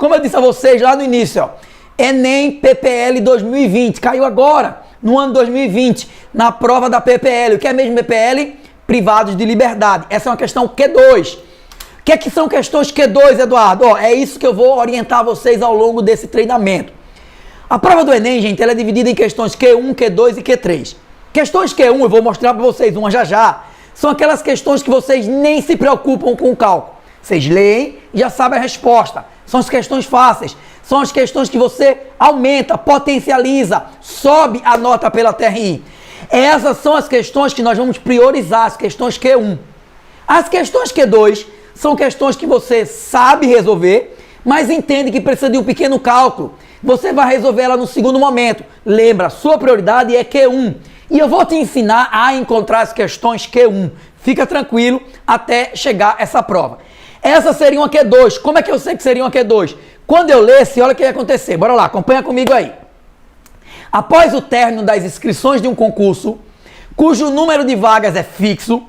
Como eu disse a vocês lá no início, ó, Enem PPL 2020, caiu agora, no ano 2020, na prova da PPL. O que é mesmo PPL? Privados de liberdade. Essa é uma questão Q2. O que é que são questões Q2, Eduardo? Ó, é isso que eu vou orientar vocês ao longo desse treinamento. A prova do Enem, gente, ela é dividida em questões Q1, Q2 e Q3. Questões Q1, eu vou mostrar para vocês uma já já, são aquelas questões que vocês nem se preocupam com o cálculo. Vocês leem e já sabem a resposta. São as questões fáceis. São as questões que você aumenta, potencializa, sobe a nota pela TRI. Essas são as questões que nós vamos priorizar, as questões Q1. As questões Q2 são questões que você sabe resolver, mas entende que precisa de um pequeno cálculo. Você vai resolver ela no segundo momento. Lembra, sua prioridade é Q1. E eu vou te ensinar a encontrar as questões Q1. Fica tranquilo até chegar essa prova. Essa seria uma Q2. Como é que eu sei que seria uma Q2? Quando eu lesse, olha o que ia acontecer. Bora lá, acompanha comigo aí. Após o término das inscrições de um concurso, cujo número de vagas é fixo,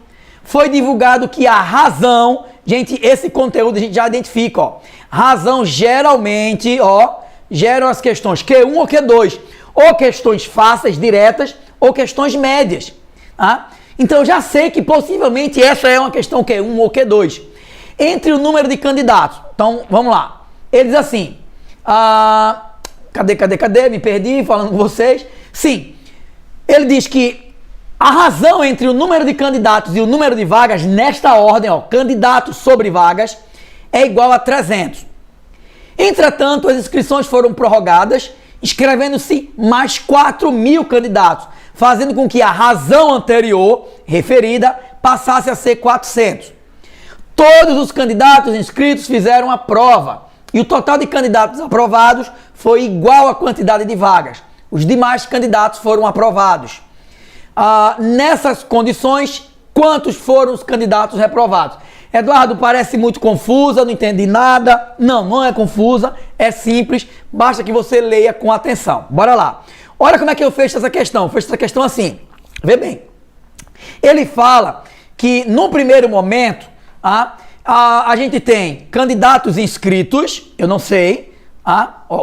foi divulgado que a razão, gente, esse conteúdo a gente já identifica, ó. Razão geralmente, ó, geram as questões Q1 ou Q2, ou questões fáceis, diretas, ou questões médias, tá? Então eu já sei que possivelmente essa é uma questão Q1 ou Q2. Entre o número de candidatos, então vamos lá, ele diz assim, cadê, me perdi falando com vocês, sim, ele diz que a razão entre o número de candidatos e o número de vagas, nesta ordem, ó, candidatos sobre vagas, é igual a 300. Entretanto, as inscrições foram prorrogadas, inscrevendo-se mais 4.000 candidatos, fazendo com que a razão anterior, referida, passasse a ser 400. Todos os candidatos inscritos fizeram a prova e o total de candidatos aprovados foi igual à quantidade de vagas. Os demais candidatos foram aprovados. Nessas condições, quantos foram os candidatos reprovados? Eduardo, parece muito confusa, não entendi nada. Não, não é confusa, é simples, basta que você leia com atenção. Bora lá. Olha como é que eu fecho essa questão. Eu fecho essa questão assim. Vê bem. Ele fala que, no primeiro momento, a gente tem candidatos inscritos, eu não sei,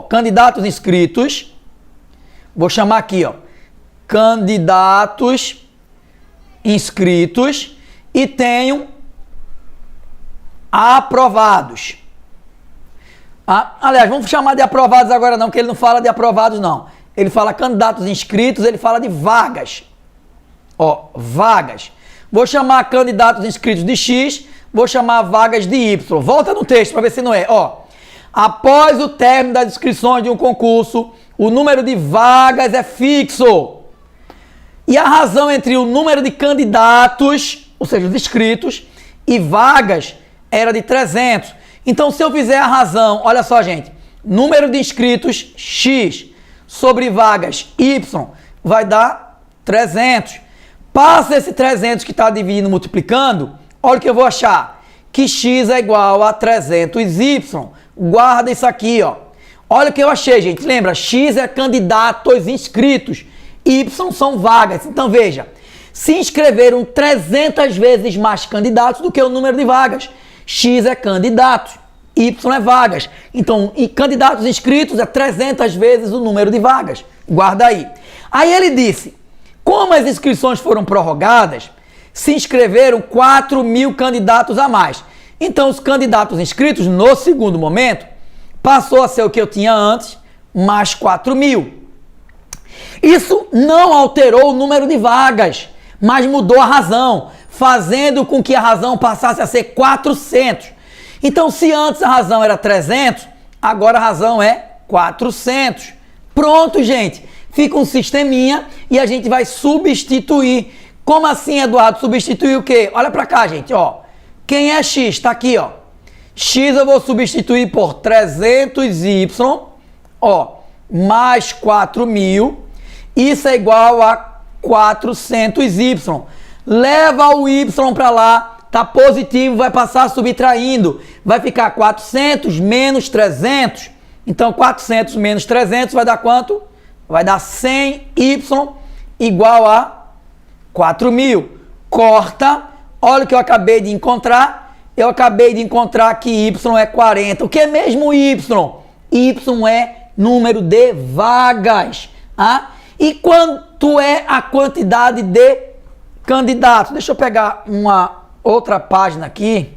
candidatos inscritos, vou chamar aqui, ó, candidatos inscritos e tenho aprovados. Aliás, vamos chamar de aprovados agora não, porque ele não fala de aprovados não. Ele fala candidatos inscritos, ele fala de vagas. Ó, vagas. Vou chamar candidatos inscritos de X, vou chamar vagas de Y. Volta no texto para ver se não é. Ó, após o término das inscrições de um concurso, o número de vagas é fixo. E a razão entre o número de candidatos, ou seja, os inscritos, e vagas era de 300. Então, se eu fizer a razão, olha só, gente, número de inscritos X sobre vagas Y vai dar 300. Passa esse 300 que está dividindo, multiplicando, olha o que eu vou achar, que X é igual a 300Y. Guarda isso aqui, ó. Olha o que eu achei, gente. Lembra, X é candidatos inscritos, Y são vagas. Então, veja, se inscreveram 300 vezes mais candidatos do que o número de vagas. X é candidatos, Y é vagas. Então, candidatos inscritos é 300 vezes o número de vagas. Guarda aí. Aí ele disse, como as inscrições foram prorrogadas, se inscreveram 4.000 candidatos a mais. Então, os candidatos inscritos, no segundo momento, passou a ser o que eu tinha antes, mais 4.000. Isso não alterou o número de vagas, mas mudou a razão, fazendo com que a razão passasse a ser 400. Então, se antes a razão era 300, agora a razão é 400. Pronto, gente. Fica um sisteminha e a gente vai substituir. Como assim, Eduardo? Substituir o quê? Olha pra cá, gente, ó. Quem é X? Tá aqui, ó. X eu vou substituir por 300Y, ó, mais 4.000. Isso é igual a 400Y. Leva o Y para lá, tá positivo, vai passar subtraindo. Vai ficar 400 menos 300. Então, 400 menos 300 vai dar quanto? Vai dar 100Y igual a 4.000. Corta. Olha o que eu acabei de encontrar. Eu acabei de encontrar que Y é 40. O que é mesmo Y? Y é número de vagas. Tá? E quanto é a quantidade de candidatos? Deixa eu pegar uma outra página aqui,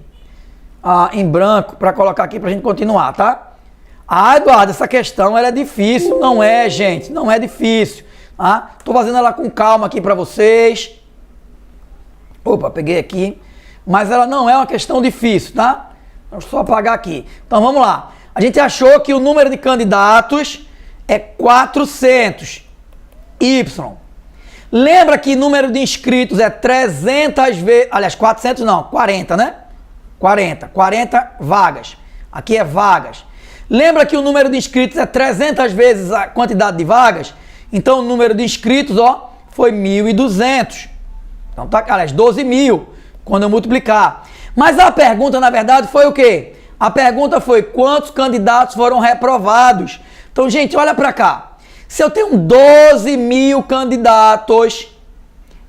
em branco, para colocar aqui para a gente continuar, tá? Ah, Eduardo, essa questão ela é difícil. Não é, gente, não é difícil. Tá? Tô fazendo ela com calma aqui para vocês. Opa, peguei aqui. Mas ela não é uma questão difícil, tá? Deixa eu só apagar aqui. Então vamos lá. A gente achou que o número de candidatos é 400. Y. Lembra que o número de inscritos é 300 vezes... Aliás, 400 não, 40, né? 40 vagas. Aqui é vagas. Lembra que o número de inscritos é 300 vezes a quantidade de vagas? Então o número de inscritos, ó, foi 1.200. Então tá, aliás, 12.000 quando eu multiplicar. Mas a pergunta, na verdade, foi o quê? A pergunta foi quantos candidatos foram reprovados. Então, gente, olha para cá. Se eu tenho 12.000 candidatos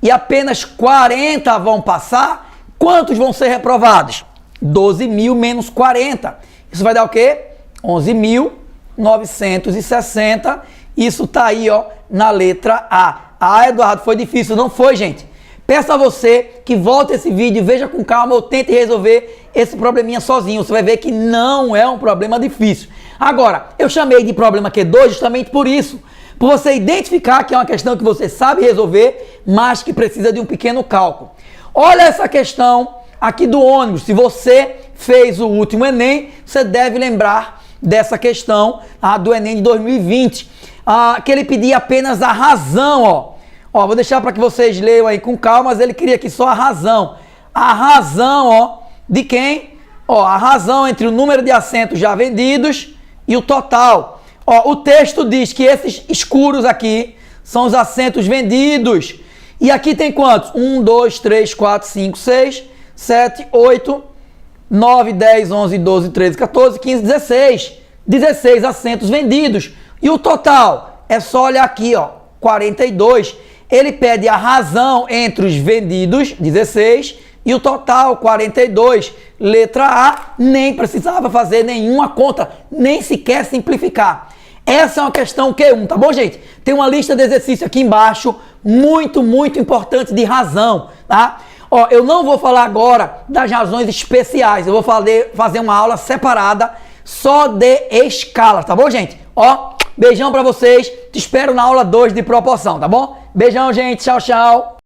e apenas 40 vão passar, quantos vão ser reprovados? 12.000 menos 40. Isso vai dar o quê? 11.960. Isso tá aí, ó, na letra A. Ah, Eduardo, foi difícil. Não foi, gente. Peço a você que volte esse vídeo, veja com calma, ou tente resolver esse probleminha sozinho. Você vai ver que não é um problema difícil. Agora, eu chamei de problema Q2 justamente por isso. Por você identificar que é uma questão que você sabe resolver, mas que precisa de um pequeno cálculo. Olha essa questão aqui do ônibus. Se você fez o último Enem, você deve lembrar dessa questão do Enem de 2020. Que ele pedia apenas a razão, ó. Ó, vou deixar para que vocês leiam aí com calma, mas ele queria aqui só a razão. A razão, ó, de quem? Ó, a razão entre o número de assentos já vendidos e o total. Ó, o texto diz que esses escuros aqui são os assentos vendidos. E aqui tem quantos? 1, 2, 3, 4, 5, 6, 7, 8, 9, 10, 11, 12, 13, 14, 15, 16. 16 assentos vendidos. E o total? É só olhar aqui, ó, 42. Ele pede a razão entre os vendidos, 16, e o total, 42. Letra A, nem precisava fazer nenhuma conta, nem sequer simplificar. Essa é uma questão Q1, tá bom, gente? Tem uma lista de exercícios aqui embaixo, muito, muito importante de razão, tá? Ó, eu não vou falar agora das razões especiais, eu vou fazer uma aula separada só de escala, tá bom, gente? Ó, beijão pra vocês, te espero na aula 2 de proporção, tá bom? Beijão, gente, tchau, tchau.